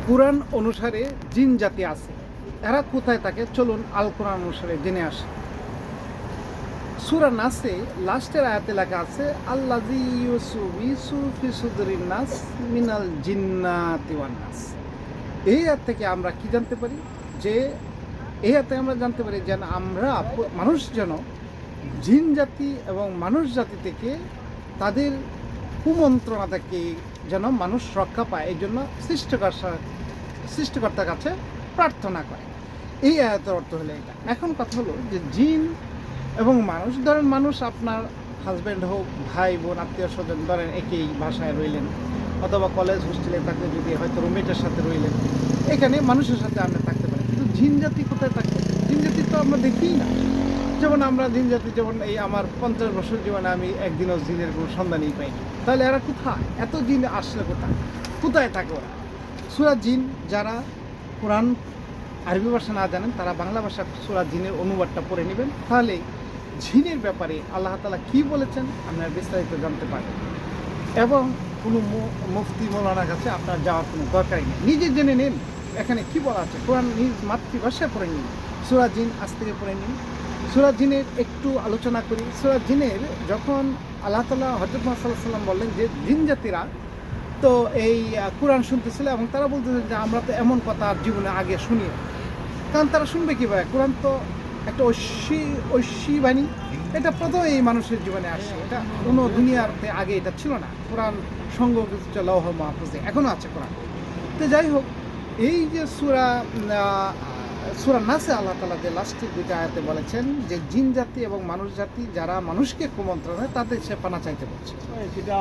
কুরআন অনুসারে জিন জাতি আছে, এরা কোথায় থাকে চলুন আল কোরআন অনুসারে জেনে আসি। সূরা নাসে লাস্টের আয়াতে লেখা আছে আল্লাযী ইউসু ফি সুদুরিন নাস মিনাল জিন্নাতি ওয়ান নাস। এই আয়াত থেকে আমরা কি জানতে পারি? যে এই আয়াতে আমরা জানতে পারি যেন আমরা মানুষ যেন জিন জাতি এবং মানুষ জাতি থেকে তাদের কুমন্ত্রণা থেকে যেন মানুষ রক্ষা পায়, এই জন্য সৃষ্টিকর্তার কাছে প্রার্থনা করে। এই আয়াতের অর্থ হলো এটা। এখন কথা হলো যে জিন এবং মানুষ, ধরেন মানুষ আপনার হাজব্যান্ড হোক, ভাই বোন, আত্মীয় স্বজন, ধরেন একই ভাষায় রইলেন, অথবা কলেজ হোস্টেলে থাকলে যদি হয়তো রুমমেটের সাথে রইলেন, এখানে মানুষের সাথে আমরা থাকতে পারি। কিন্তু জিন জাতি কোথায় থাকবে? জিন জাতি তো আমরা দেখিই না। যেমন আমরা জিন জাতি, যেমন এই আমার 50 বছর জীবনে আমি একদিনও জিনের কোনো সন্ধানই পাইনি। তাহলে এরা কোথায়? এত জিন আসলে কোথায় থাকে ওরা? সূরা জিন যারা কোরআন আরবি ভাষা না জানেন তারা বাংলা ভাষা সূরা জিনের অনুবাদটা পড়ে নেবেন, তাহলে জিনের ব্যাপারে আল্লাহ তাআলা কী বলেছেন আপনারা বিস্তারিত জানতে পারবেন। এবং কোনো মুফতি মৌলানার কাছে আপনার যাওয়ার কোনো দরকারই নেই, নিজে জেনে নিন এখানে কি বলা আছে। কোরআন নিজ মাতৃভাষায় পড়ে নিন, সূরা জিন আজ থেকে পড়ে নিন। সূরা জিনের একটু আলোচনা করি। সূরা জিনের যখন আল্লাহ তাআলা হযরত মুহাম্মদ সাল্লাল্লাহু আলাইহি ওয়াসাল্লাম বললেন যে জিন জাতিরা তো এই কোরআন শুনতেছিল এবং তারা বলতেছে যে আমরা তো এমন কথা আর জীবনে আগে শুনি, কারণ তারা শুনবে কীভাবে? কোরআন তো একটা ঐশী বাণী, এটা প্রথম এই মানুষের জীবনে আসে, এটা কোনো দুনিয়াতে আগে এটা ছিল না। কোরআন সংরক্ষিত লৌহ মাহফুজে এখনও আছে কোরআন। তো যাই হোক, এই যে সূরা নাসে আল্লাহ তাআলা যে লাস্টের দুইটা আয়াতে বলেছেন যে জিন জাতি এবং মানুষ জাতি যারা মানুষকে কুমন্ত্রণ হয় তাদের সে পানা চাইতে বলছে।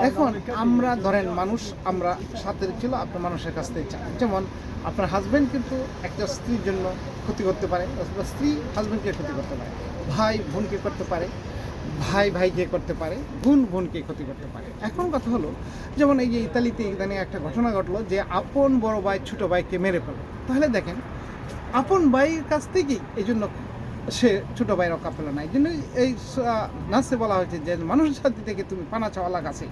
এখন আমরা ধরেন মানুষ, আমরা সাথে ছিল আপনার মানুষের কাছ থেকে চান, যেমন আপনার হাজব্যান্ড কিন্তু একটা স্ত্রীর জন্য ক্ষতি করতে পারে, অথবা স্ত্রী হাজব্যান্ডকে ক্ষতি করতে পারে, ভাই বোনকে করতে পারে, ভাই ভাইকে করতে পারে, বোন বোনকে ক্ষতি করতে পারে। এখন কথা হলো যেমন এই যে ইতালিতে ইদানিং একটা ঘটনা ঘটলো যে আপন বড় ভাই ছোটো ভাইকে মেরে ফেলো। তাহলে দেখেন আপন ভাইয়ের কাছ থেকেই এই জন্য সে ছোটো ভাই রক্ষা পেল না। এই জন্য এই নাসে বলা হয়েছে যে মানুষ জাতি থেকে তুমি পানা চাওয়া লাগাছে,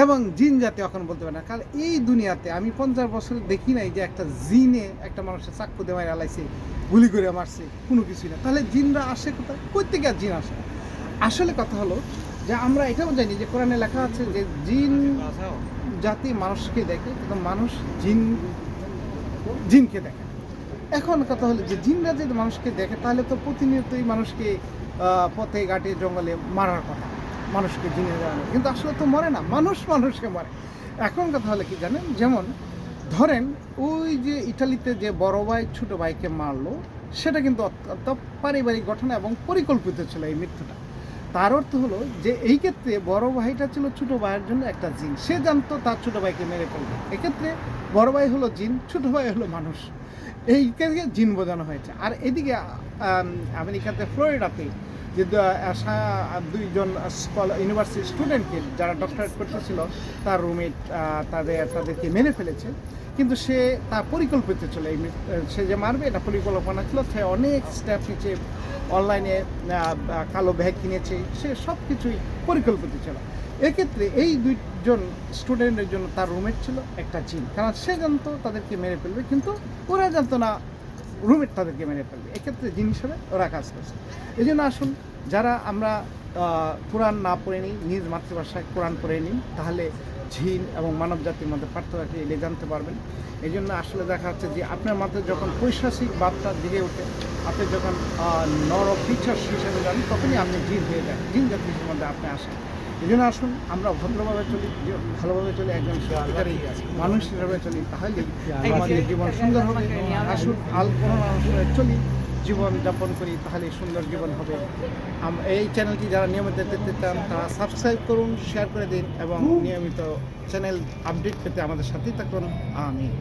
এবং জিন জাতি এখন বলতে পারে না। কারণ এই দুনিয়াতে আমি 50 বছর দেখি নাই যে একটা জিনে একটা মানুষের চাক্কু দিয়ে মারা লাইছে, গুলি করে মারছে, কোনো কিছুই না। তাহলে জিনরা আসে কোথায়? কই থেকে আর জিন আসে? আসলে কথা হলো যে আমরা এটাও জানি যে কোরআনে লেখা আছে যে জিন জাতি মানুষকে দেখে, কিন্তু মানুষ জিনকে দেখে। এখন কথা হলো যে জিনরা যদি মানুষকে দেখে তাহলে তো প্রতিনিয়তই মানুষকে পথে ঘাটে জঙ্গলে মারার কথা, মানুষকে জিনে দেওয়ানো, কিন্তু আসলে তো মরে না, মানুষ মানুষকে মরে। এখন কথা হলো কি জানেন, যেমন ধরেন ওই যে ইটালিতে যে বড় ভাই ছোটো ভাইকে মারলো, সেটা কিন্তু অত্যন্ত পারিবারিক ঘটনা এবং পরিকল্পিত ছিল এই মৃত্যুটা। তার অর্থ হলো যে এই ক্ষেত্রে বড় ভাইটা ছিল ছোটো ভাইয়ের জন্য একটা জিন, সে জানতো তার ছোটো ভাইকে মেরে ফেলবে। এক্ষেত্রে বড় ভাই হলো জিন, ছোটো ভাই হলো মানুষ, এইকে জিন বোঝানো হয়েছে। আর এদিকে আমেরিকাতে ফ্লোরিডাতে যে দুইজন ইউনিভার্সিটি স্টুডেন্টকে যারা ডক্টরেট করতেছিল, তার রুমমেট তাদেরকে মেরে ফেলেছে, কিন্তু সে তার পরিকল্পিত ছিল। সে যে মারবে এটা পরিকল্পনা ছিল, সে অনেক স্টেপ নিচে, অনলাইনে কালো ব্যাগ কিনেছে, সে সব কিছুই পরিকল্পিত ছিল। এক্ষেত্রে এই দুইজন স্টুডেন্টের জন্য তার রুমমেট ছিল একটা জিন, কারণ সে জানতো তাদেরকে মেরে ফেলবে, কিন্তু ওরা জানতো না রুমমেট তাদেরকে মেরে ফেলবে। এক্ষেত্রে জিন হিসেবে ওরা কাজ করছে। এই জন্য আসুন যারা আমরা কোরআন না পড়ে নিই, নিজ মাতৃভাষায় কোরআন পড়ে নিই, তাহলে জিন এবং মানব জাতির মধ্যে পার্থক্য এলে জানতে পারবেন। এই জন্য আসলে দেখা যাচ্ছে যে আপনার মাথায় যখন পৈশাচিক ভাবটা জেগে ওঠে, আপনি যখন নর পিছাস হিসেবে যান, তখনই আপনি জিন হয়ে যান, জিন জাতির মধ্যে আপনি আসেন। এই জন্য আসুন আমরা ভদ্রভাবে চলি, ভালোভাবে চলি, একজন সত্যিকারী মানুষ হিসাবে চলি, তাহলেই আমাদের জীবন সুন্দর হবে। আসুন আল কোরআন অনুসারে চলি, জীবন যাপন করি, তাহলে সুন্দর জীবন হবে। এই চ্যানেলটি যারা নিয়মিত দেখতে চান তারা সাবস্ক্রাইব করুন, শেয়ার করে দিন এবং নিয়মিত চ্যানেল আপডেট পেতে আমাদের সাথেই থাকুন। আমিন।